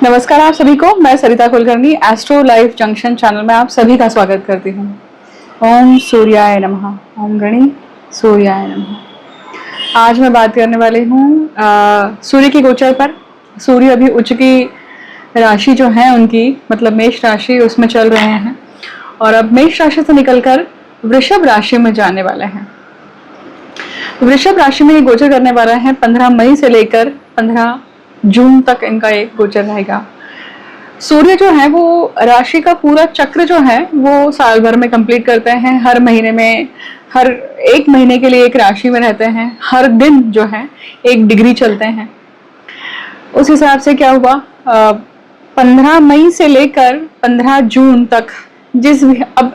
नमस्कार आप सभी को। मैं Sarita Kulkarni Astro Life Junction channel में आप सभी का स्वागत करती हूँ। ओम सूर्याय नमः। ओम गणी सूर्याय नमः। आज मैं बात करने वाली हूँ सूर्य की गोचर पर। सूर्य अभी उच्च की राशि जो है उनकी मतलब मेष राशि उसमें चल रहे हैं और अब मेष राशि से निकलकर वृषभ राशि में जाने वाले हैं। वृषभ राशि में ये गोचर करने वाला है 15 मई से लेकर 15 जून तक इनका एक गोचर रहेगा। सूर्य जो है वो राशि का पूरा चक्र जो है वो साल भर में कंप्लीट करते हैं। हर महीने में हर एक महीने के लिए एक राशि में रहते हैं। हर दिन जो है एक डिग्री चलते हैं। उस हिसाब से क्या हुआ 15 मई से लेकर 15 जून तक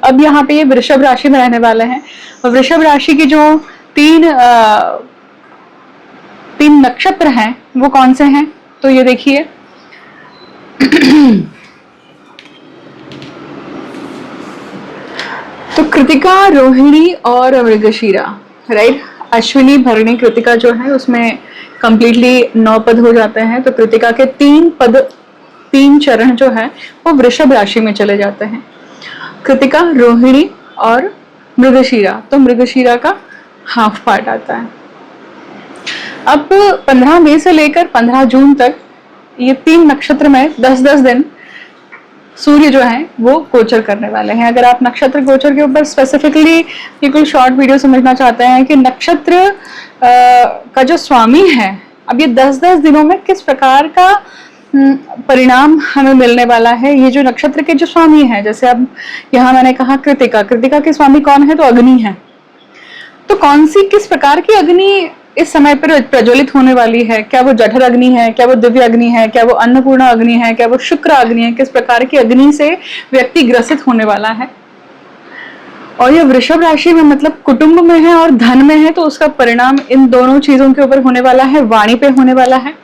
अब यहाँ पे ये वृषभ राशि में रहने वाले हैं। वृषभ राशि की जो तीन नक्षत्र हैं वो कौन से हैं तो ये देखिए तो कृतिका, रोहिणी और मृगशीरा, राइट। अश्विनी, भरणी, कृतिका जो है उसमें कंप्लीटली 9 पद हो जाते हैं। तो कृतिका के 3 चरण जो है वो वृषभ राशि में चले जाते हैं। कृतिका, रोहिणी और मृगशीरा। तो मृगशीरा का हाफ पार्ट आता है। अब 15 मई से लेकर 15 जून तक ये 3 नक्षत्र में 10-10 दिन सूर्य जो है वो गोचर करने वाले हैं। अगर आप नक्षत्र गोचर के ऊपर स्पेसिफिकली ये कोई शॉर्ट वीडियो समझना चाहते हैं कि नक्षत्र का जो स्वामी है अब ये 10-10 दिनों में किस प्रकार का परिणाम हमें मिलने वाला है, ये जो नक्षत्र के जो स्वामी है, जैसे अब यहाँ मैंने कहा कृतिका के स्वामी कौन है तो अग्नि है। तो कौन सी किस प्रकार की अग्नि इस समय पर प्रज्वलित होने वाली है? क्या वो जठर अग्नि है, क्या वो दिव्य अग्नि है, क्या वो अन्नपूर्णा अग्नि है, क्या वो शुक्र अग्नि है? किस प्रकार की अग्नि से व्यक्ति ग्रसित होने वाला है? और ये वृषभ राशि में मतलब कुटुंब में है और धन में है तो उसका परिणाम इन दोनों चीजों के ऊपर होने वाला है, वाणी पे होने वाला है।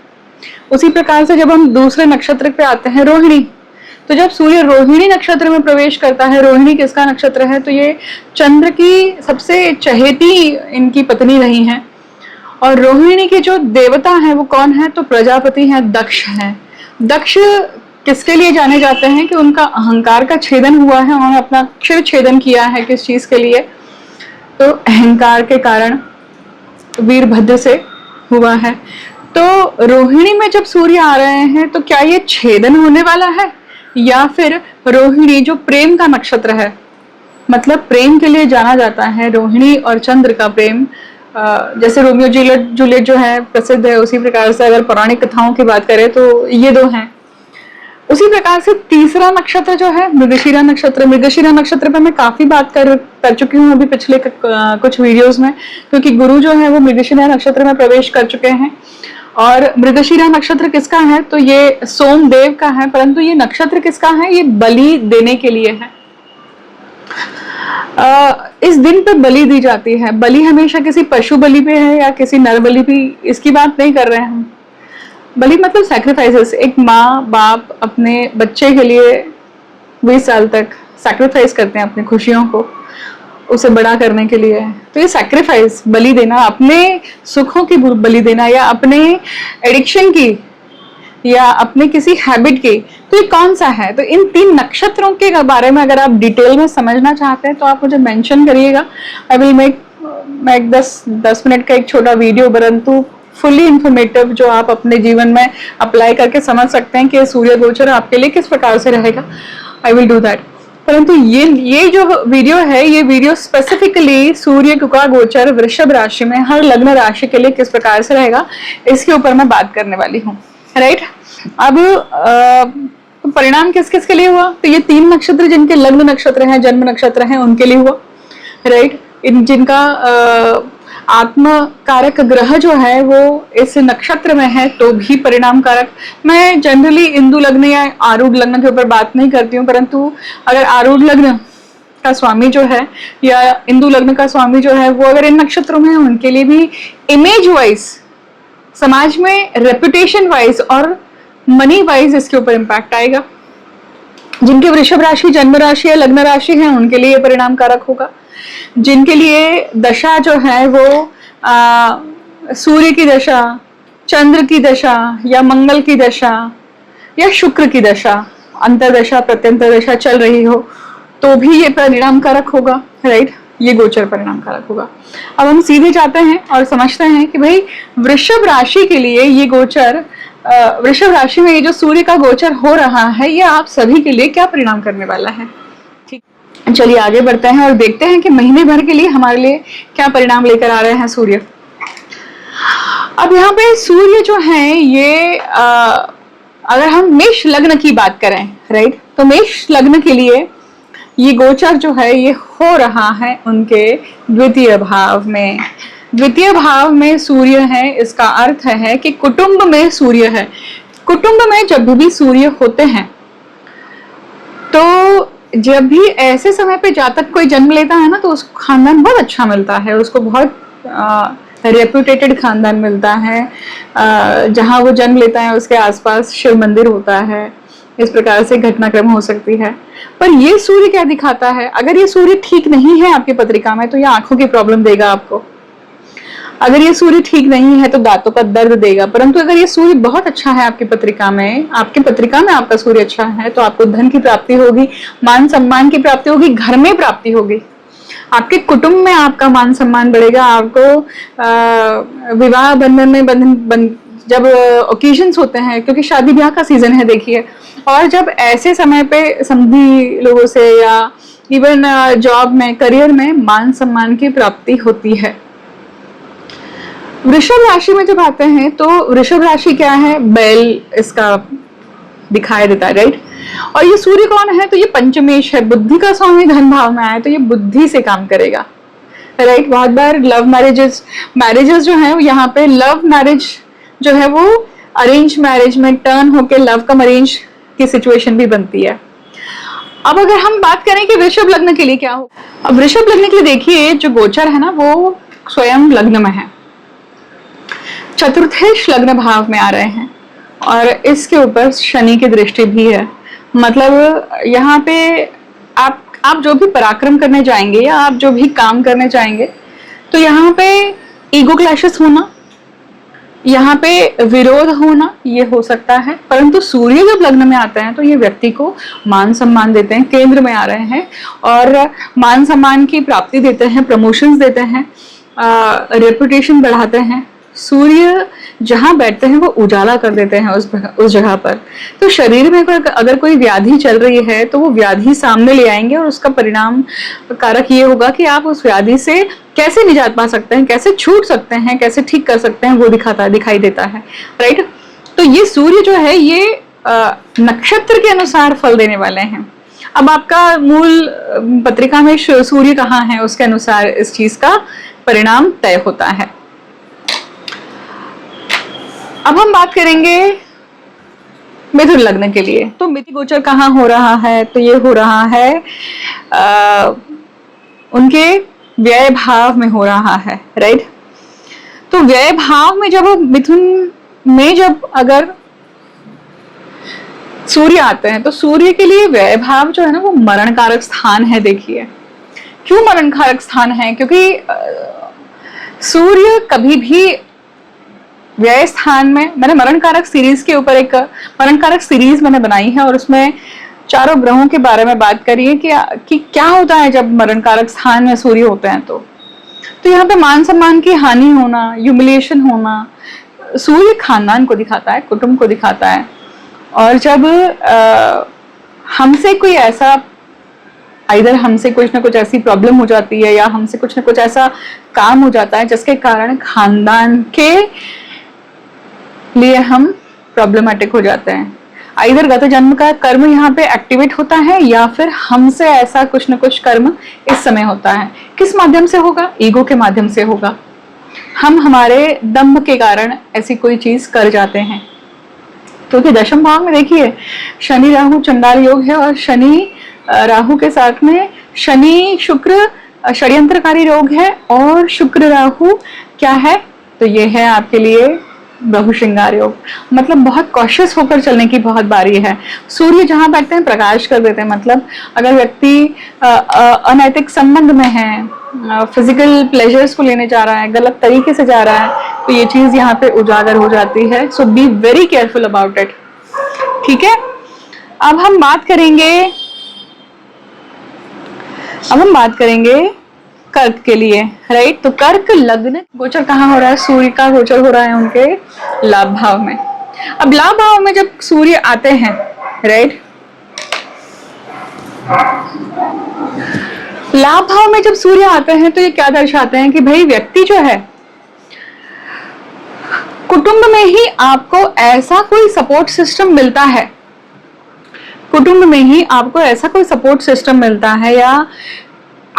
उसी प्रकार से जब हम दूसरे नक्षत्र पे आते हैं रोहिणी, तो जब सूर्य रोहिणी नक्षत्र में प्रवेश करता है, रोहिणी किसका नक्षत्र है तो ये चंद्र की सबसे चहेती इनकी पत्नी रही हैं। और रोहिणी के जो देवता हैं वो कौन है तो प्रजापति हैं, दक्ष हैं। दक्ष किसके लिए जाने जाते हैं कि उनका अहंकार का छेदन हुआ है, उन्होंने अपना क्षीर छेदन किया है। किस चीज के लिए तो अहंकार के कारण वीरभद्र से हुआ है। तो रोहिणी में जब सूर्य आ रहे हैं तो क्या ये छेदन होने वाला है या फिर रोहिणी जो प्रेम का नक्षत्र है, मतलब प्रेम के लिए जाना जाता है। रोहिणी और चंद्र का प्रेम जैसे रोमियो जूलियट जो है प्रसिद्ध है, उसी प्रकार से अगर पौराणिक कथाओं की बात करें तो ये 2 हैं। उसी प्रकार से तीसरा नक्षत्र जो है मृगशीरा नक्षत्र। मृगशीरा नक्षत्र पे मैं काफी बात कर चुकी हूँ अभी पिछले कुछ वीडियोस में, क्योंकि गुरु जो है वो मृगशीरा नक्षत्र में प्रवेश कर चुके हैं। और मृगशीरा नक्षत्र किसका है तो ये सोमदेव का है, परंतु ये नक्षत्र किसका है, ये बलि देने के लिए है। इस दिन पे बलि दी जाती है। बलि हमेशा किसी पशु बलि पे है या किसी नर बलि पे, इसकी बात नहीं कर रहे हैं हम। बलि मतलब सैक्रिफाइसेस। एक माँ बाप अपने बच्चे के लिए 20 साल तक सैक्रिफाइस करते हैं अपनी खुशियों को उसे बड़ा करने के लिए। तो ये सैक्रिफाइस, बलि देना, अपने सुखों की बलि देना या अपने एडिक्शन की या अपने किसी हैबिट की, तो ये कौन सा है? तो इन 3 नक्षत्रों के बारे में अगर आप डिटेल में समझना चाहते हैं तो आप मुझे मेंशन करिएगा। आई विल मेक 10 मिनट का एक छोटा वीडियो, परंतु फुली इंफॉर्मेटिव, जो आप अपने जीवन में अप्लाई करके समझ सकते हैं कि सूर्य गोचर आपके लिए किस प्रकार से रहेगा। I will do that. परंतु ये जो वीडियो है, ये वीडियो स्पेसिफिकली सूर्य का गोचर वृषभ राशि में हर लग्न राशि के लिए किस प्रकार से रहेगा इसके ऊपर मैं बात करने वाली हूँ, राइट। अब परिणाम किस किस के लिए हुआ तो ये 3 नक्षत्र जिनके लग्न नक्षत्र हैं, जन्म नक्षत्र हैं, उनके लिए हुआ, राइट। जिनका आत्म कारक ग्रह जो है वो इस नक्षत्र में है तो भी परिणाम कारक। मैं जनरली इंदु लग्न या आरूढ़ लग्न के ऊपर बात नहीं करती हूँ, परंतु अगर आरूढ़ लग्न का स्वामी जो है या इंदु लग्न का स्वामी जो है वो अगर इन नक्षत्रों में है, उनके लिए भी इमेज वाइज, समाज में रेपुटेशन वाइज और मनी वाइज इसके ऊपर इम्पैक्ट आएगा। जिनके वृषभ राशि जन्म राशि या लग्न राशि है उनके लिए परिणाम कारक होगा। जिनके लिए दशा जो है वो सूर्य की दशा, चंद्र की दशा या मंगल की दशा या शुक्र की दशा, अंतरदशा प्रत्यंतर दशा चल रही हो तो भी ये परिणाम कारक होगा, राइट, ये गोचर परिणाम कारक होगा। अब हम सीधे जाते हैं और समझते हैं कि भाई वृषभ राशि के लिए ये गोचर, वृषभ राशि में ये जो सूर्य का गोचर हो रहा है ये आप सभी के लिए क्या परिणाम करने वाला है। ठीक, चलिए आगे बढ़ते हैं और देखते हैं कि महीने भर के लिए हमारे लिए क्या परिणाम लेकर आ रहे हैं सूर्य। अब यहाँ पे सूर्य जो है ये अगर हम मेष लग्न की बात करें, राइट, तो मेष लग्न के लिए ये गोचर जो है ये हो रहा है उनके द्वितीय भाव में। द्वितीय भाव में सूर्य है, इसका अर्थ है कि कुटुंब में सूर्य है। कुटुंब में जब भी सूर्य होते हैं तो जब भी ऐसे समय पे जातक कोई जन्म लेता है ना तो उसको खानदान बहुत अच्छा मिलता है, उसको बहुत रेप्यूटेटेड खानदान मिलता है। जहां वो जन्म लेता है उसके आसपास शिव मंदिर होता है, इस प्रकार से घटनाक्रम हो सकती है। पर ये सूर्य क्या दिखाता है, अगर ये सूर्य ठीक नहीं है आपकी पत्रिका में तो ये आंखों की प्रॉब्लम देगा आपको। अगर ये सूर्य ठीक नहीं है तो दांतों का दर्द देगा। परंतु अगर ये सूर्य बहुत अच्छा है आपकी पत्रिका में, आपकी पत्रिका में आपका सूर्य अच्छा है तो आपको धन की प्राप्ति होगी, मान सम्मान की प्राप्ति होगी, घर में प्राप्ति होगी, आपके कुटुंब में आपका मान सम्मान बढ़ेगा। आपको विवाह बंधन में जब ओकेजन्स होते हैं, क्योंकि शादी ब्याह का सीजन है देखिए, और जब ऐसे समय पे समधी लोगों से या इवन जॉब में, करियर में मान सम्मान की प्राप्ति होती है। वृषभ राशि में जब आते हैं तो वृषभ राशि क्या है, बैल इसका दिखाई देता है, राइट। और ये सूर्य कौन है, तो ये पंचमेश है, बुद्धि का स्वामी धन भाव में आए तो ये बुद्धि से काम करेगा, राइट। बहुत बार लव मैरिजेस जो है यहाँ पे लव मैरिज जो है वो अरेंज मैरिज में टर्न होके लव कम अरेंज की सिचुएशन भी बनती है। अब अगर हम बात करें कि वृषभ लग्न के लिए क्या हो, अब वृषभ लग्न के लिए देखिए जो गोचर है ना वो स्वयं लग्न में है, चतुर्थेश लग्न भाव में आ रहे हैं और इसके ऊपर शनि की दृष्टि भी है। मतलब यहाँ पे आप जो भी पराक्रम करने जाएंगे या आप जो भी काम करने जाएंगे तो यहाँ पे ईगो क्लैशेस होना, यहाँ पे विरोध होना ये हो सकता है। परंतु सूर्य जब लग्न में आते हैं तो ये व्यक्ति को मान सम्मान देते हैं, केंद्र में आ रहे हैं और मान सम्मान की प्राप्ति देते हैं, प्रमोशंस देते हैं, रेपुटेशन बढ़ाते हैं। सूर्य जहां बैठते हैं वो उजाला कर देते हैं उस जगह पर। तो शरीर में अगर कोई व्याधि चल रही है तो वो व्याधि सामने ले आएंगे और उसका परिणाम कारक ये होगा कि आप उस व्याधि से कैसे निजात पा सकते हैं, कैसे छूट सकते हैं, कैसे ठीक कर सकते हैं, वो दिखाई देता है, राइट। तो ये सूर्य जो है ये नक्षत्र के अनुसार फल देने वाले हैं। अब आपका मूल पत्रिका में सूर्य कहाँ है उसके अनुसार इस चीज का परिणाम तय होता है। अब हम बात करेंगे मिथुन लग्न के लिए। तो मिथि गोचर कहाँ हो रहा है, तो ये हो रहा है उनके व्यय भाव में हो रहा है, राइट। तो व्यय भाव में जब मिथुन में जब अगर सूर्य आते हैं तो सूर्य के लिए व्यय भाव जो है ना वो मरण कारक स्थान है। देखिए क्यों मरण कारक स्थान है, क्योंकि सूर्य कभी भी व्यय स्थान में, मैंने मरण कारक सीरीज के ऊपर एक मरण कारक सीरीज मैंने बनाई है और उसमें चारों ग्रहों के बारे में बात करी है कि क्या होता है जब मरण कारक स्थान में सूर्य होते हैं। तो यहाँ पे मान सम्मान की हानि होना, ह्यूमिलिएशन होना, सूर्य खानदान को दिखाता है, कुटुंब को दिखाता है। और जब हमसे कोई ऐसा इधर हमसे कुछ ना कुछ ऐसी प्रॉब्लम हो जाती है या हमसे कुछ ना कुछ ऐसा काम हो जाता है जिसके कारण खानदान के लिए हम प्रॉब्लमेटिक हो जाते हैं। इधर गत जन्म का कर्म यहाँ पे एक्टिवेट होता है या फिर हमसे ऐसा कुछ न कुछ कर्म इस समय होता है। किस माध्यम से होगा, ईगो के माध्यम से होगा। हम हमारे दम्भ के कारण ऐसी कोई चीज कर जाते हैं। क्योंकि दशम भाव में देखिए शनि राहु चंडाल योग है और शनि राहु के साथ में शनि शुक्र षड्यंत्रकारी योग है और शुक्र राहु क्या है, तो ये है आपके लिए बहु श्रृंगार योग। मतलब बहुत कॉशियस होकर चलने की बहुत बारी है। सूर्य जहां बैठते हैं प्रकाश कर देते हैं। मतलब अगर व्यक्ति अनैतिक संबंध में है, फिजिकल प्लेजर्स को लेने जा रहा है, गलत तरीके से जा रहा है, तो ये चीज यहाँ पे उजागर हो जाती है। So be very careful about it, ठीक है। अब हम बात करेंगे कर्क के लिए, राइट। तो कर्क लग्न गोचर कहाँ हो रहा है? सूर्य का गोचर हो रहा है उनके लाभ भाव में। अब लाभ भाव में जब सूर्य आते हैं, राइट, लाभ भाव में जब सूर्य आते हैं तो ये क्या दर्शाते हैं कि भाई व्यक्ति जो है, कुटुंब में ही आपको ऐसा कोई सपोर्ट सिस्टम मिलता है, कुटुंब में ही आपको ऐसा कोई सपोर्ट सिस्टम मिलता है, या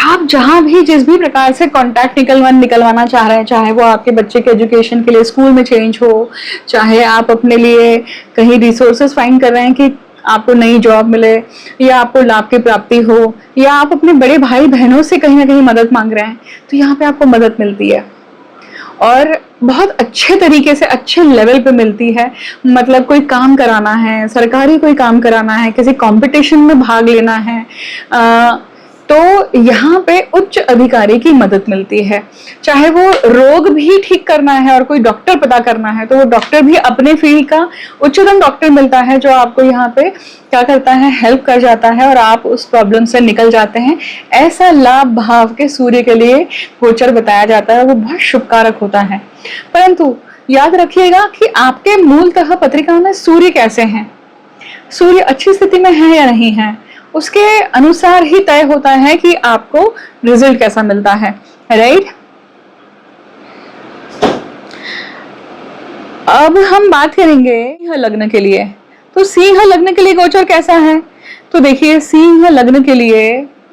आप जहां भी जिस भी प्रकार से कॉन्टैक्ट निकलवाना चाह रहे हैं, चाहे वो आपके बच्चे के एजुकेशन के लिए स्कूल में चेंज हो, चाहे आप अपने लिए कहीं रिसोर्सेज फाइंड कर रहे हैं कि आपको नई जॉब मिले, या आपको लाभ की प्राप्ति हो, या आप अपने बड़े भाई बहनों से कहीं ना कहीं मदद मांग रहे हैं, तो यहाँ पे आपको मदद मिलती है और बहुत अच्छे तरीके से अच्छे लेवल पे मिलती है। मतलब कोई काम कराना है, सरकारी कोई काम कराना है, किसी कंपटीशन में भाग लेना है, तो यहाँ पे उच्च अधिकारी की मदद मिलती है। चाहे वो रोग भी ठीक करना है और कोई डॉक्टर पता करना है, तो वो डॉक्टर भी अपने फील्ड का उच्चतम डॉक्टर मिलता है जो आपको यहाँ पे क्या करता है, हेल्प कर जाता है और आप उस प्रॉब्लम से निकल जाते हैं। ऐसा लाभ भाव के सूर्य के लिए गोचर बताया जाता है, वो बहुत शुभकारक होता है। परंतु याद रखिएगा कि आपके मूलतः पत्रिका में सूर्य कैसे हैं, सूर्य अच्छी स्थिति में है या नहीं है, उसके अनुसार ही तय होता है कि आपको रिजल्ट कैसा मिलता है, राइट। अब हम बात करेंगे सिंह लग्न के लिए। तो सिंह लग्न के लिए गोचर कैसा है? तो देखिए, सिंह लग्न के लिए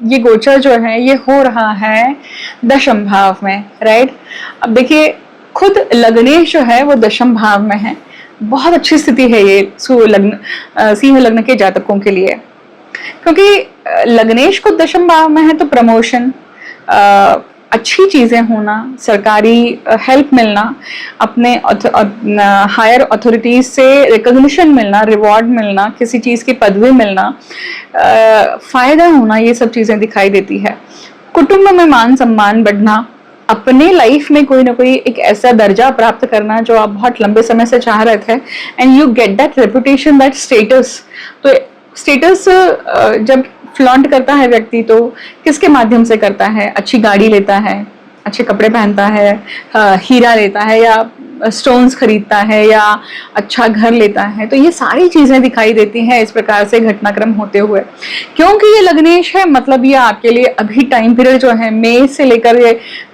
ये गोचर जो है ये हो रहा है दशम भाव में, राइट। अब देखिए, खुद लग्नेश जो है वो दशम भाव में है। बहुत अच्छी स्थिति है ये सिंह लग्न के जातकों के लिए, क्योंकि लग्नेश को दशम भाव में है तो प्रमोशन, अच्छी चीजें होना, सरकारी हेल्प मिलना, अपने हायर अथॉरिटीज से रिकॉग्निशन मिलना, रिवॉर्ड मिलना, किसी चीज की पदवी मिलना, फायदा होना, ये सब चीजें दिखाई देती है। कुटुंब में मान सम्मान बढ़ना, अपने लाइफ में कोई ना कोई एक ऐसा दर्जा प्राप्त करना जो आप बहुत लंबे समय से चाह रहे थे, and you get that reputation, that status. तो स्टेटस जब फ्लॉन्ट करता है व्यक्ति तो किसके माध्यम से करता है? अच्छी गाड़ी लेता है, अच्छे कपड़े पहनता है, हीरा लेता है, या स्टोन्स खरीदता है, या अच्छा घर लेता है। तो ये सारी चीजें दिखाई देती हैं इस प्रकार से घटनाक्रम होते हुए। क्योंकि ये लग्नेश है, मतलब ये आपके लिए अभी टाइम पीरियड जो है मई से लेकर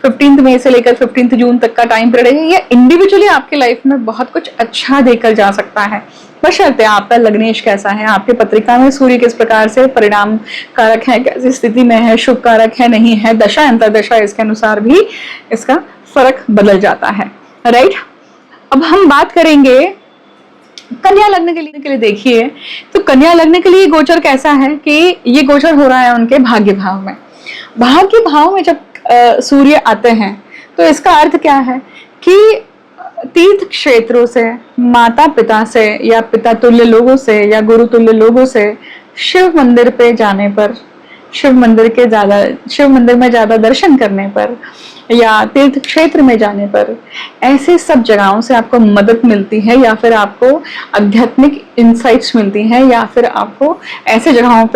15 मई से लेकर 15 जून तक का टाइम पीरियड है, ये इंडिविजुअली आपके लाइफ में बहुत कुछ अच्छा देकर जा सकता है। बशर्ते आपका लग्नेश कैसा है, आपके पत्रिका में सूर्य किस प्रकार से परिणाम कारक है, कैसी स्थिति में है, शुभ कारक है नहीं है, दशा अंतरदशा, इसके अनुसार भी इसका फर्क बदल जाता है, राइट। अब हम बात करेंगे कन्या लग्न के लिए। देखिए, तो कन्या लग्न के लिए गोचर कैसा है कि ये गोचर हो रहा है उनके भाग्य भाव में। भाग्य भाव में जब सूर्य आते हैं तो इसका अर्थ क्या है कि तीर्थ क्षेत्रों से, माता पिता से, या पिता तुल्य लोगों से, या गुरु तुल्य लोगों से शिव मंदिर पे जाने पर, शिव मंदिर में ज्यादा दर्शन करने पर, या तीर्थ क्षेत्र में जाने पर, ऐसे सब जगहों से आपको मदद मिलती है, या फिर आपको आध्यात्मिक इंसाइट्स मिलती हैं, या फिर आपको ऐसे जगहों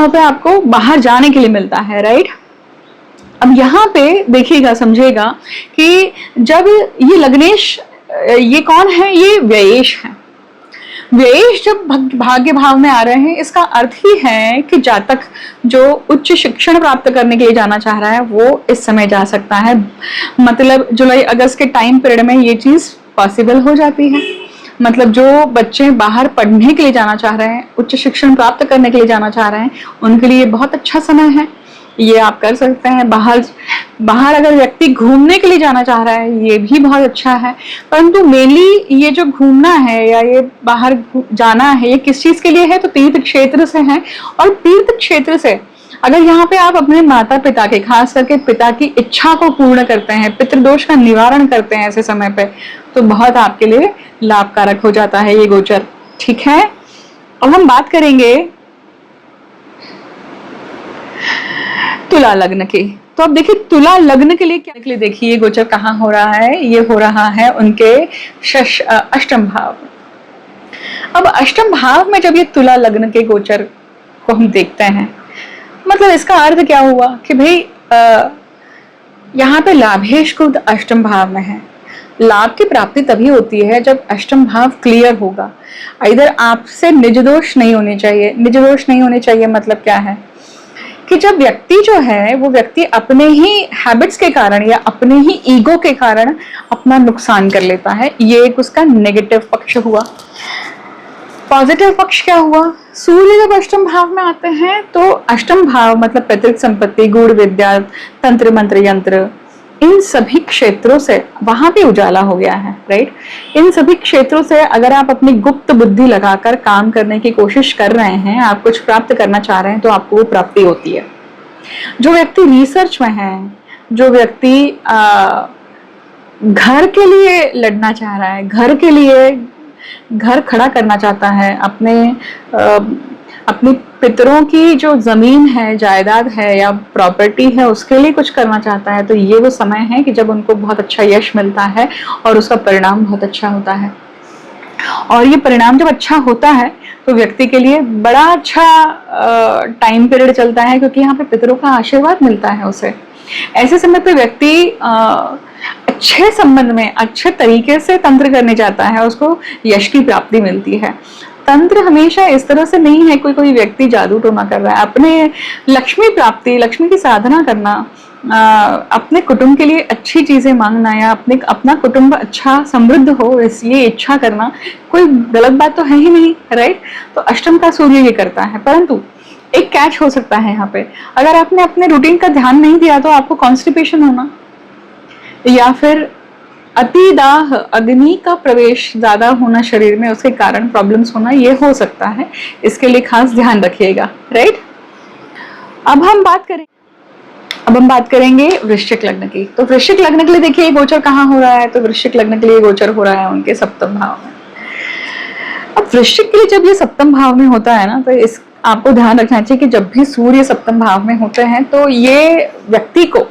पे आपको बाहर जाने के लिए मिलता है, राइट। अब यहाँ पे देखिएगा, समझिएगा कि जब ये लग्नेश, ये कौन है? ये व्ययेश है। व्ययेश जब भाग्य भाव में आ रहे हैं, इसका अर्थ ही है कि जातक जो उच्च शिक्षण प्राप्त करने के लिए जाना चाह रहा है वो इस समय जा सकता है। मतलब जुलाई अगस्त के टाइम पीरियड में ये चीज पॉसिबल हो जाती है। मतलब जो बच्चे बाहर पढ़ने के लिए जाना चाह रहे हैं, उच्च शिक्षण प्राप्त करने के लिए जाना चाह रहे हैं, उनके लिए बहुत अच्छा समय है, ये आप कर सकते हैं। बाहर अगर व्यक्ति घूमने के लिए जाना चाह रहा है, ये भी बहुत अच्छा है। परंतु मेनली ये जो घूमना है या ये बाहर जाना है, ये किस चीज के लिए है? तो तीर्थ क्षेत्र से है। और तीर्थ क्षेत्र से अगर यहाँ पे आप अपने माता पिता के, खास करके पिता की इच्छा को पूर्ण करते हैं, पितृदोष का निवारण करते हैं ऐसे समय पे, तो बहुत आपके लिए लाभकारक हो जाता है ये गोचर, ठीक है। अब हम बात करेंगे तुला लग्न की। तो अब देखिए, तुला लग्न के लिए क्या, देखिए गोचर कहाँ हो रहा है? ये हो रहा है उनके अष्टम भाव, अब अष्टम भाव में जब ये तुला लग्न के गोचर को हम देखते हैं, मतलब इसका अर्थ क्या हुआ कि भाई यहाँ पे लाभेश खुद अष्टम भाव में है। लाभ की प्राप्ति तभी होती है जब अष्टम भाव क्लियर होगा। इधर आपसे निज दोष नहीं होने चाहिए। निज दोष नहीं होने चाहिए मतलब क्या है कि जब व्यक्ति जो है वो व्यक्ति अपने ही हैबिट्स के कारण या अपने ही ईगो के कारण अपना नुकसान कर लेता है, ये एक उसका नेगेटिव पक्ष हुआ। पॉजिटिव पक्ष क्या हुआ? सूर्य जब अष्टम भाव में आते हैं तो अष्टम भाव मतलब पैतृक संपत्ति, गूढ़ विद्या, तंत्र मंत्र यंत्र, इन सभी क्षेत्रों से वहां भी उजाला हो गया है, राइट। इन सभी क्षेत्रों से अगर आप अपनी गुप्त बुद्धि लगाकर काम करने की कोशिश कर रहे हैं, आप कुछ प्राप्त करना चाह रहे हैं, तो आपको वो प्राप्ति होती है। जो व्यक्ति रिसर्च में है, जो व्यक्ति घर के लिए लड़ना चाह रहा है, घर के लिए घर खड़ा करना चाहता है, अपनी पितरों की जो जमीन है, जायदाद है या प्रॉपर्टी है, उसके लिए कुछ करना चाहता है, तो ये वो समय है कि जब उनको बहुत अच्छा यश मिलता है और उसका परिणाम बहुत अच्छा होता है। और ये परिणाम जब अच्छा होता है तो व्यक्ति के लिए बड़ा अच्छा टाइम पीरियड चलता है, क्योंकि यहाँ पे पितरों का आशीर्वाद मिलता है उसे। ऐसे समय पे व्यक्ति अच्छे संबंध में अच्छे तरीके से तंत्र करने जाता है, उसको यश की प्राप्ति मिलती है। तंत्र हमेशा इस तरह से नहीं है कोई व्यक्ति जादू टोना कर रहा है। अपने लक्ष्मी प्राप्ति, लक्ष्मी की साधना करना, अपने कुटुंब के लिए अच्छी चीजें मांगना या अपना कुटुंब अच्छा समृद्ध हो इसलिए इच्छा करना कोई गलत बात तो है ही नहीं, राइट। तो अष्टम का सूर्य ये करता है, परंतु एक कैच हो सकता है यहाँ पे। अगर आपने अपने रूटीन का ध्यान नहीं दिया तो आपको कॉन्स्टिपेशन होना या फिर अतिदाह, अग्नि का प्रवेश ज्यादा होना शरीर में, उसके कारण प्रॉब्लम्स होना, ये हो सकता है। इसके लिए खास ध्यान रखिएगा, राइट। अब हम बात करेंगे वृश्चिक लग्न की। तो वृश्चिक लग्न के लिए देखिए गोचर कहाँ हो रहा है। तो वृश्चिक लग्न के लिए गोचर हो रहा है उनके सप्तम भाव में। अब वृश्चिक के लिए जब ये सप्तम भाव में होता है ना, तो इस आपको ध्यान रखना चाहिए कि जब भी सूर्य सप्तम भाव में होते हैं तो ये व्यक्ति को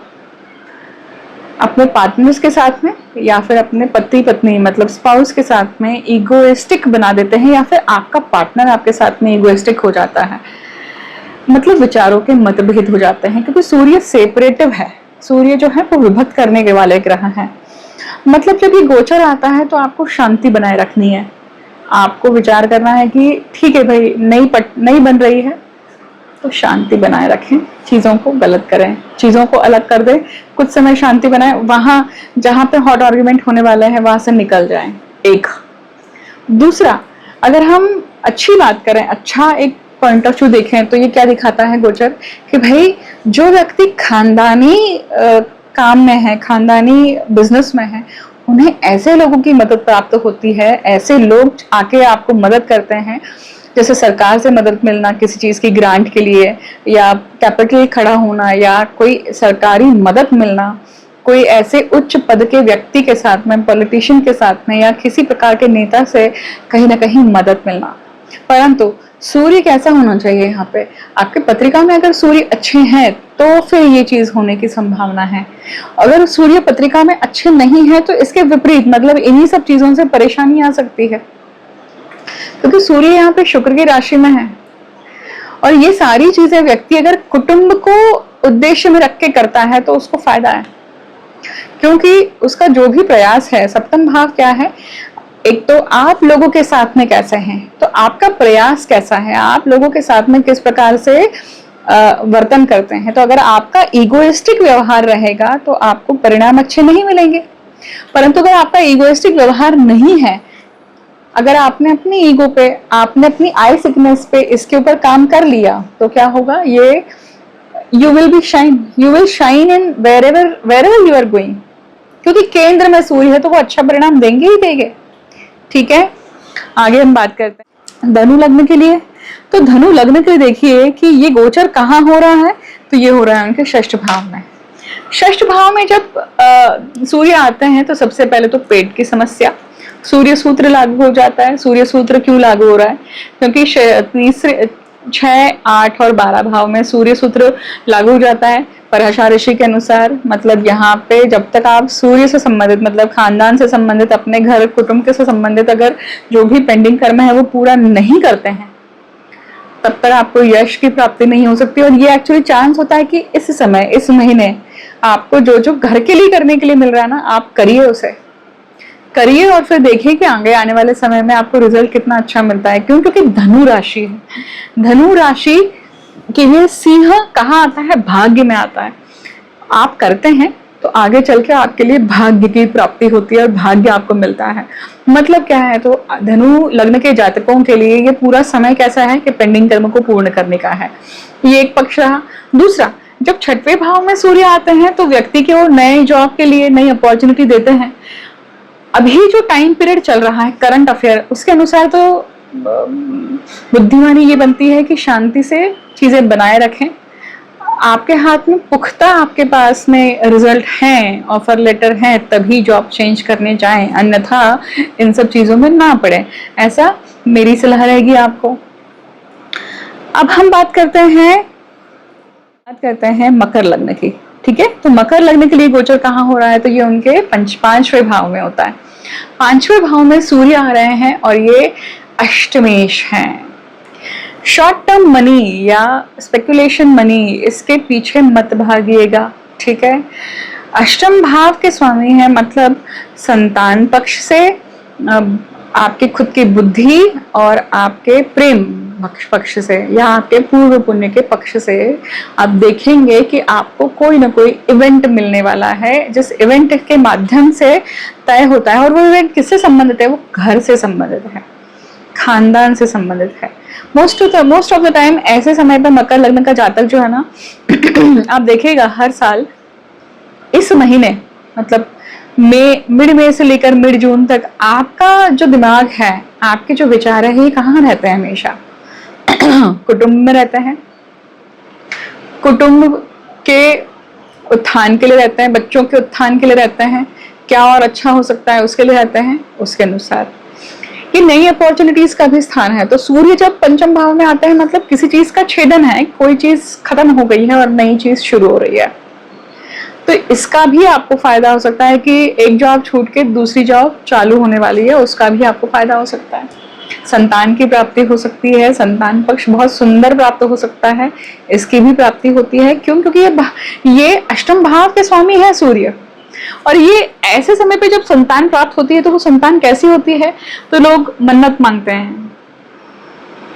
अपने पार्टनर्स के साथ में या फिर अपने पति पत्नी मतलब स्पाउस के साथ में ईगोइस्टिक बना देते हैं, या फिर आपका पार्टनर आपके साथ में ईगोइस्टिक हो जाता है, मतलब विचारों के मतभेद हो जाते हैं। क्योंकि सूर्य सेपरेटिव है, सूर्य जो है वो विभक्त करने के वाले ग्रह है। मतलब जब ये गोचर आता है तो आपको शांति बनाए रखनी है। आपको विचार करना है कि ठीक है भाई, नहीं बन रही है तो शांति बनाए रखें, चीजों को गलत करें, चीजों को अलग कर दें, कुछ समय शांति बनाए, वहां जहां पे हॉट आर्ग्यूमेंट होने वाले हैं वहां से निकल जाएं। एक दूसरा, अगर हम अच्छी बात करें, अच्छा एक पॉइंट ऑफ व्यू देखें, तो ये क्या दिखाता है गोचर कि भाई जो व्यक्ति खानदानी काम में है, खानदानी बिजनेस में है, उन्हें ऐसे लोगों की मदद प्राप्त होती है, ऐसे लोग आके आपको मदद करते हैं, जैसे सरकार से मदद मिलना किसी चीज की ग्रांट के लिए, या कैपिटल खड़ा होना, या कोई सरकारी मदद मिलना, कोई ऐसे उच्च पद के व्यक्ति के साथ में, पॉलिटिशियन के साथ में, या किसी प्रकार के नेता से कहीं ना कहीं मदद मिलना। परंतु सूर्य कैसा होना चाहिए यहाँ पे? आपके पत्रिका में अगर सूर्य अच्छे हैं तो फिर ये चीज होने की संभावना है। अगर सूर्य पत्रिका में अच्छे नहीं है तो इसके विपरीत मतलब इन्हीं सब चीजों से परेशानी आ सकती है, क्योंकि सूर्य यहाँ पे शुक्र की राशि में है। और ये सारी चीजें व्यक्ति अगर कुटुंब को उद्देश्य में रख के करता है तो उसको फायदा है, क्योंकि उसका जो भी प्रयास है, सप्तम भाव क्या है, एक तो आप लोगों के साथ में कैसे हैं, तो आपका प्रयास कैसा है, आप लोगों के साथ में किस प्रकार से वर्तन करते हैं। तो अगर आपका ईगोइस्टिक व्यवहार रहेगा तो आपको परिणाम अच्छे नहीं मिलेंगे। परंतु अगर आपका ईगोइस्टिक व्यवहार नहीं है, अगर आपने अपनी ईगो पे, आपने अपनी आई सिकनेस पे इसके ऊपर काम कर लिया, तो क्या होगा, ये you will shine in wherever you are going, क्योंकि केंद्र में सूर्य है तो वो अच्छा परिणाम देंगे ही देंगे। ठीक है, आगे हम बात करते हैं धनु लग्न के लिए। तो धनु लग्न के लिए देखिए कि ये गोचर कहाँ हो रहा है, तो ये हो रहा है उनके षष्ठ भाव में। षष्ठ भाव में जब सूर्य आते हैं तो सबसे पहले तो पेट की समस्या, सूर्य सूत्र लागू हो जाता है। सूर्य सूत्र क्यों लागू हो रहा है? क्योंकि 6, 8 और 12 भाव में सूर्य सूत्र लागू हो जाता है परभाषा ऋषि के अनुसार। मतलब यहाँ पे जब तक आप सूर्य से संबंधित, मतलब खानदान से संबंधित, अपने घर कुटुंब के से संबंधित अगर जो भी पेंडिंग कर्म है वो पूरा नहीं करते हैं, तब तक आपको यश की प्राप्ति नहीं हो सकती। और ये एक्चुअली चांस होता है कि इस समय, इस महीने आपको जो जो घर के लिए करने के लिए मिल रहा है ना, आप करिए, उसे करिए और फिर देखिए कि आगे आने वाले समय में आपको रिजल्ट कितना अच्छा मिलता है। क्यों? क्योंकि धनु राशि है। धनु राशि के लिए सिंह कहाँ आता है? भाग्य में आता है। आप करते हैं तो आगे चल के आपके लिए भाग्य की प्राप्ति होती है और भाग्य आपको मिलता है। मतलब क्या है? तो धनु लग्न के जातकों के लिए ये पूरा समय कैसा है कि पेंडिंग कर्म को पूर्ण करने का है। ये एक पक्ष रहा। दूसरा, जब 6वें भाव में सूर्य आते हैं तो व्यक्ति को नए जॉब के लिए नई अपॉर्चुनिटी देते हैं। अभी जो टाइम पीरियड चल रहा है करंट अफेयर, उसके अनुसार तो बुद्धिमानी ये बनती है कि शांति से चीजें बनाए रखें। आपके हाथ में पुख्ता, आपके पास में रिजल्ट हैं, ऑफर लेटर हैं, तभी जॉब चेंज करने जाएं, अन्यथा इन सब चीजों में ना पड़े, ऐसा मेरी सलाह रहेगी आपको। अब हम बात करते हैं मकर लग्न की। ठीक है, तो मकर लग्न के लिए गोचर कहाँ हो रहा है? तो ये उनके 5वें भाव में होता है। 5वें भाव में सूर्य आ रहे हैं और ये अष्टमेश हैं। शॉर्ट टर्म मनी या स्पेकुलेशन मनी, इसके पीछे मत भागिएगा। ठीक है, अष्टम भाव के स्वामी है, मतलब संतान पक्ष से आपके खुद की बुद्धि और आपके प्रेम पक्ष से या आपके पूर्व पुण्य के पक्ष से आप देखेंगे कि आपको कोई ना कोई इवेंट मिलने वाला है, जिस इवेंट के माध्यम से तय होता है। और वो इवेंट किससे संबंधित है? वो घर से संबंधित है, खानदान से संबंधित है। मोस्ट ऑफ द टाइम ऐसे समय पर मकर लग्न का जातक जो है ना आप देखिएगा हर साल इस महीने, मतलब मिड मई से लेकर मिड जून तक आपका जो दिमाग है, आपके जो विचार है, ये कहाँ रहते हैं? हमेशा कुटुंब में रहते हैं, कुटुंब के उत्थान के लिए रहते हैं, बच्चों के उत्थान के लिए रहते हैं, क्या और अच्छा हो सकता है उसके लिए रहते हैं। उसके अनुसार ये नई अपॉर्चुनिटीज का भी स्थान है। तो सूर्य जब पंचम भाव में आता है, मतलब किसी चीज का छेदन है, कोई चीज खत्म हो गई है और नई चीज शुरू हो रही है। तो इसका भी आपको फायदा हो सकता है कि एक जॉब छूट के दूसरी जॉब चालू होने वाली है, उसका भी आपको फायदा हो सकता है। संतान की प्राप्ति हो सकती है, संतान पक्ष बहुत सुंदर प्राप्त हो सकता है, इसकी भी प्राप्ति होती है। क्यों? क्योंकि ये अष्टम भाव के स्वामी है सूर्य। और ये ऐसे समय पे जब संतान प्राप्त होती है तो वो संतान कैसी होती है? तो लोग मन्नत मांगते हैं,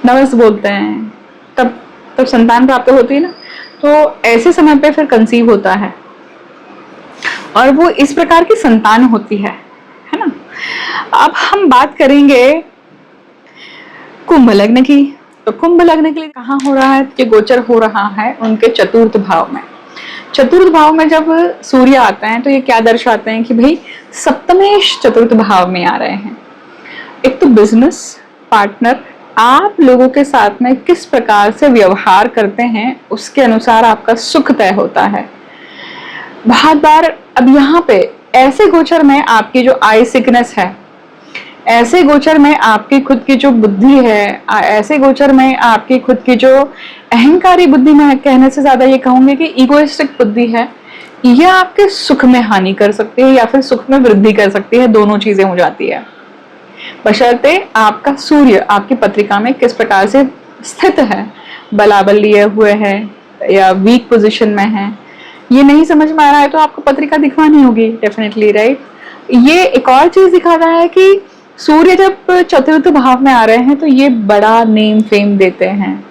नवस बोलते हैं, तब संतान प्राप्त होती है ना। तो ऐसे समय पे फिर कंसीव होता है और वो इस प्रकार की संतान होती है ना। अब हम बात करेंगे कुंभ लग्न की। तो कुंभ लग्न के लिए कहाँ हो रहा है? कि गोचर हो रहा है उनके चतुर्थ भाव में। चतुर्थ भाव में जब सूर्य आते हैं तो ये क्या दर्शाते हैं कि भाई सप्तमेश चतुर्थ भाव में आ रहे हैं। एक तो बिजनेस पार्टनर, आप लोगों के साथ में किस प्रकार से व्यवहार करते हैं उसके अनुसार आपका सुख तय होता है। बहुत बार अब यहाँ पे ऐसे गोचर में आपकी जो आई सिकनेस है, ऐसे गोचर में आपकी खुद की जो बुद्धि है, ऐसे गोचर में आपकी खुद की जो अहंकारी बुद्धि, में कहने से ज्यादा ये कहूंगी कि इगोइस्टिक बुद्धि है, यह आपके सुख में हानि कर सकती है या फिर सुख में वृद्धि कर सकती है। दोनों चीजें हो जाती है, बशर्ते आपका सूर्य आपकी पत्रिका में किस प्रकार से स्थित है, बलाबल लिए हुए है या वीक पोजिशन में है। ये नहीं समझ में आ रहा है तो आपको पत्रिका दिखवानी होगी डेफिनेटली, राइट। ये एक और चीज दिखाता है कि सूर्य जब चतुर्थ भाव में आ रहे हैं तो ये बड़ा नेम फेम देते हैं।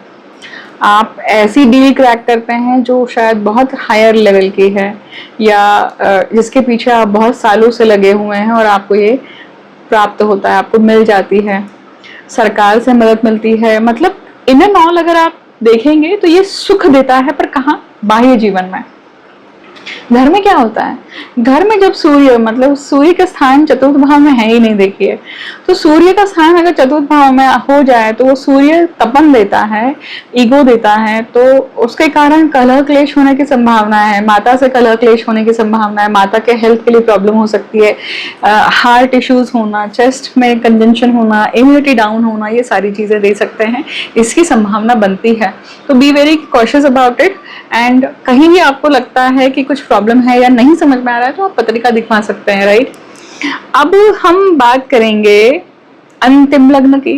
आप ऐसी डील क्रैक करते हैं जो शायद बहुत हायर लेवल की है या जिसके पीछे आप बहुत सालों से लगे हुए हैं और आपको ये प्राप्त होता है, आपको मिल जाती है। सरकार से मदद मिलती है। मतलब इन एंड ऑल अगर आप देखेंगे तो ये सुख देता है, पर कहाँ? बाह्य जीवन में। घर में क्या होता है? घर में जब सूर्य, मतलब सूर्य का स्थान चतुर्थ भाव में है ही नहीं, देखिए, तो सूर्य का स्थान अगर चतुर्थ भाव में हो जाए तो वो सूर्य तपन देता है, ईगो देता है, तो उसके कारण कलह क्लेश होने की संभावना है, माता से कलह क्लेश होने की संभावना है, माता के हेल्थ के लिए प्रॉब्लम हो सकती है, हार्ट इश्यूज होना, चेस्ट में कंजंशन होना, इम्यूनिटी डाउन होना, ये सारी चीजें दे सकते हैं, इसकी संभावना बनती है। तो be very cautious about it. And कहीं भी आपको लगता है कि कुछ प्रॉब्लम है या नहीं समझ में आ रहा है तो आप पत्रिका दिखवा सकते हैं, राइट। अब हम बात करेंगे अंतिम लग्न की।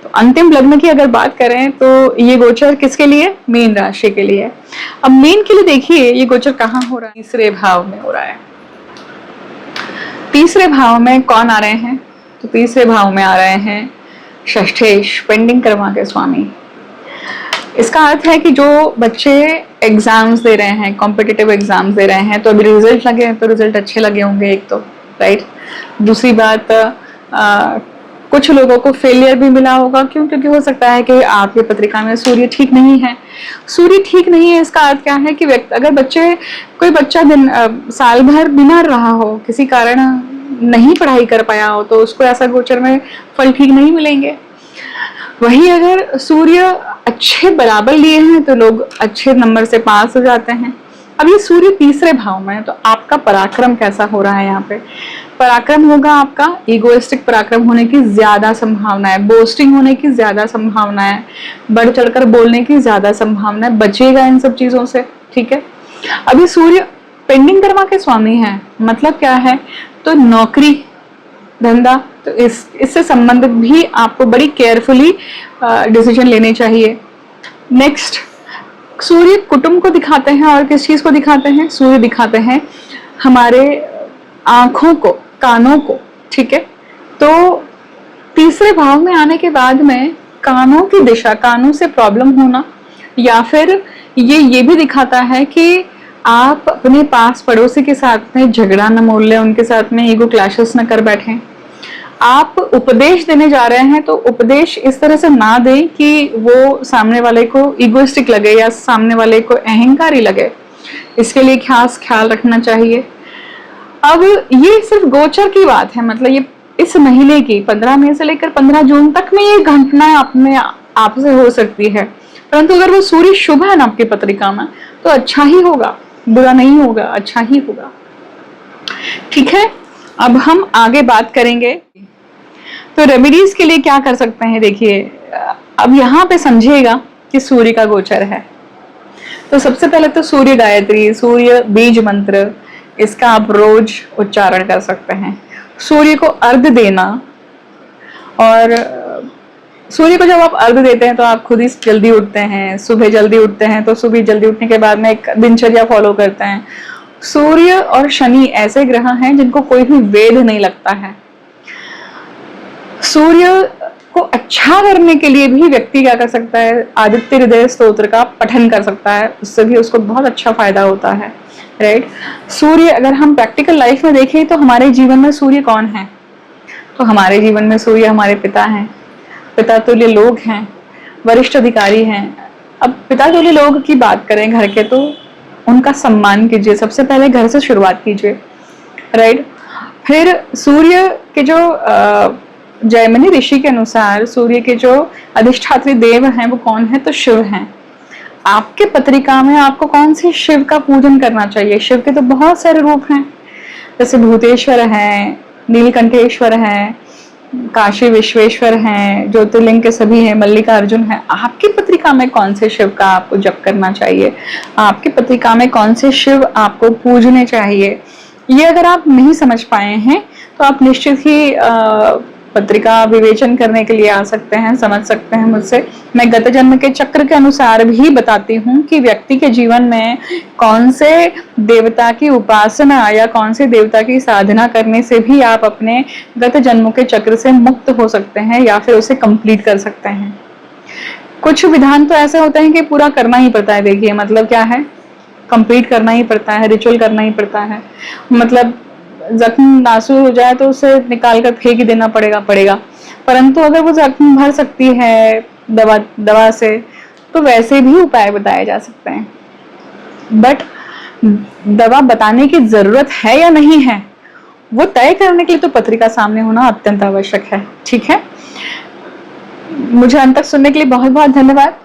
तो अंतिम लग्न की अगर बात करें तो ये गोचर किसके लिए, मीन राशि के लिए। अब मीन के लिए देखिए ये गोचर कहाँ हो रहा है, तीसरे भाव में हो रहा है। तीसरे भाव में कौन आ रहे हैं, तो तीसरे भाव में आ रहे हैं षष्ठेश, पेंडिंग कर्मा के स्वामी। इसका अर्थ है कि जो बच्चे एग्जाम्स दे रहे हैं, कॉम्पिटिटिव एग्जाम्स दे रहे हैं, तो अभी रिजल्ट लगे हैं तो रिजल्ट अच्छे लगे होंगे, एक तो, राइट। दूसरी बात, कुछ लोगों को फेलियर भी मिला होगा, क्यों, क्योंकि हो सकता है कि आपकी पत्रिका में सूर्य ठीक नहीं है। सूर्य ठीक नहीं है, इसका अर्थ क्या है कि अगर कोई बच्चा साल भर बीमार रहा हो, किसी कारण नहीं पढ़ाई कर पाया हो, तो उसको ऐसा गोचर में फल ठीक नहीं मिलेंगे। वही अगर सूर्य अच्छे बराबर लिए हैं तो लोग अच्छे नंबर से पास हो जाते हैं। अब ये सूर्य तीसरे भाव में है, तो आपका पराक्रम कैसा हो रहा है यहाँ पे, पराक्रम होगा आपका, इगोइस्टिक पराक्रम होने की ज्यादा संभावना है, बोस्टिंग होने की ज्यादा संभावना है, बढ़ चढ़कर बोलने की ज्यादा संभावना है, बचेगा इन सब चीजों से, ठीक है। अभी सूर्य पेंडिंग कर्मा के स्वामी है, मतलब क्या है, तो नौकरी धंधा, तो इससे संबंधित भी आपको बड़ी केयरफुली डिसीजन लेने चाहिए। नेक्स्ट, सूर्य कुटुंब को दिखाते हैं, और किस चीज को दिखाते हैं, सूर्य दिखाते हैं हमारे आंखों को, कानों को, ठीक है। तो तीसरे भाव में आने के बाद में कानों की दिशा, कानों से प्रॉब्लम होना, या फिर ये भी दिखाता है कि आप अपने पास पड़ोसी के साथ में झगड़ा न मोल लें, उनके साथ में ईगो क्लैशेस न कर बैठें। आप उपदेश देने जा रहे हैं तो उपदेश इस तरह से ना दें कि वो सामने वाले को इगोइस्टिक लगे या सामने वाले को अहंकारी लगे, इसके लिए खास ख्याल रखना चाहिए। अब ये सिर्फ गोचर की बात है, मतलब ये इस महीने की 15 मई से लेकर 15 जून तक में ये घटना अपने आप से हो सकती है, परंतु अगर वो सूर्य शुभ है ना आपकी पत्रिका में तो अच्छा ही होगा, बुरा नहीं होगा, अच्छा ही होगा, ठीक है। अब हम आगे बात करेंगे तो रेमेडीज के लिए क्या कर सकते हैं। देखिए अब यहाँ पे समझिएगा कि सूर्य का गोचर है, तो सबसे पहले तो सूर्य गायत्री, सूर्य बीज मंत्र, इसका आप रोज उच्चारण कर सकते हैं। सूर्य को अर्घ देना, और सूर्य को जब आप अर्घ देते हैं तो आप खुद ही जल्दी उठते हैं, सुबह जल्दी उठते हैं, तो सुबह जल्दी उठने के बाद में एक दिनचर्या फॉलो करते हैं। सूर्य और शनि ऐसे ग्रह हैं जिनको कोई भी वेद नहीं लगता है। सूर्य को अच्छा करने के लिए भी व्यक्ति क्या कर सकता है, आदित्य हृदय स्तोत्र का पठन कर सकता है, उससे भी उसको बहुत अच्छा फायदा होता है, राइट। सूर्य अगर हम प्रैक्टिकल लाइफ में देखें तो हमारे जीवन में सूर्य कौन है, तो हमारे जीवन में सूर्य हमारे पिता हैं, पिता तुल्य लोग हैं, वरिष्ठ अधिकारी हैं। अब पिता तुल्य लोग की बात करें घर के, तो उनका सम्मान कीजिए, सबसे पहले घर से शुरुआत कीजिए, राइट। फिर सूर्य के जो जैमिनी ऋषि के अनुसार सूर्य के जो अधिष्ठात्री देव हैं वो कौन है, तो शिव हैं। आपके पत्रिका में आपको कौन सी शिव का पूजन करना चाहिए, शिव के तो बहुत सारे रूप हैं, जैसे भूतेश्वर हैं, नीलकंठेश्वर हैं, काशी विश्वेश्वर हैं, ज्योतिर्लिंग के सभी हैं, मल्लिकार्जुन हैं। आपकी पत्रिका में कौन से शिव का आपको जप करना चाहिए, आपकी पत्रिका में कौन से शिव आपको पूजने चाहिए, ये अगर आप नहीं समझ पाए हैं तो आप निश्चित ही पत्रिका विवेचन करने के लिए आ सकते हैं, समझ सकते हैं मुझसे। मैं गत जन्म के चक्र के अनुसार भी बताती हूँ कि व्यक्ति के जीवन में कौन से देवता की उपासना या कौन से देवता की साधना करने से भी आप अपने गत जन्मों के चक्र से मुक्त हो सकते हैं या फिर उसे कंप्लीट कर सकते हैं। कुछ विधान तो ऐसे होते हैं कि पूरा करना ही पड़ता है। देखिए मतलब क्या है, कंप्लीट करना ही पड़ता है, रिचुअल करना ही पड़ता है। मतलब जख्म नासूर हो जाए तो उसे निकाल कर फेंक देना पड़ेगा, परंतु अगर वो जख्म भर सकती है दवा से तो वैसे भी उपाय बताए जा सकते हैं। बट दवा बताने की जरूरत है या नहीं है, वो तय करने के लिए तो पत्रिका सामने होना अत्यंत आवश्यक है। ठीक है, मुझे अंत तक सुनने के लिए बहुत बहुत धन्यवाद।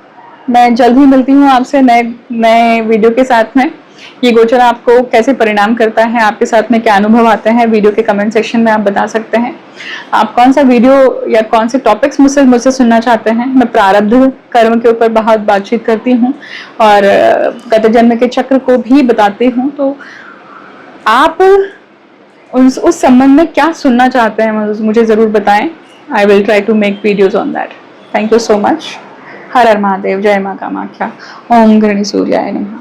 मैं जल्द ही मिलती हूँ आपसे नए वीडियो के साथ में। ये गोचर आपको कैसे परिणाम करता है, आपके साथ में क्या अनुभव आते हैं, वीडियो के कमेंट सेक्शन में आप बता सकते हैं। आप कौन सा वीडियो या कौन से टॉपिक्स मुझसे सुनना चाहते हैं। मैं प्रारब्ध कर्म के ऊपर बहुत बातचीत करती हूँ और गत जन्म के चक्र को भी बताती हूँ। तो आप उस संबंध में क्या सुनना चाहते हैं मुझे जरूर बताएं। I will try to make videos on that. Thank you so much. हर हर महादेव, जय मां कामाख्या, ओम गणेश सूर्याय नमः।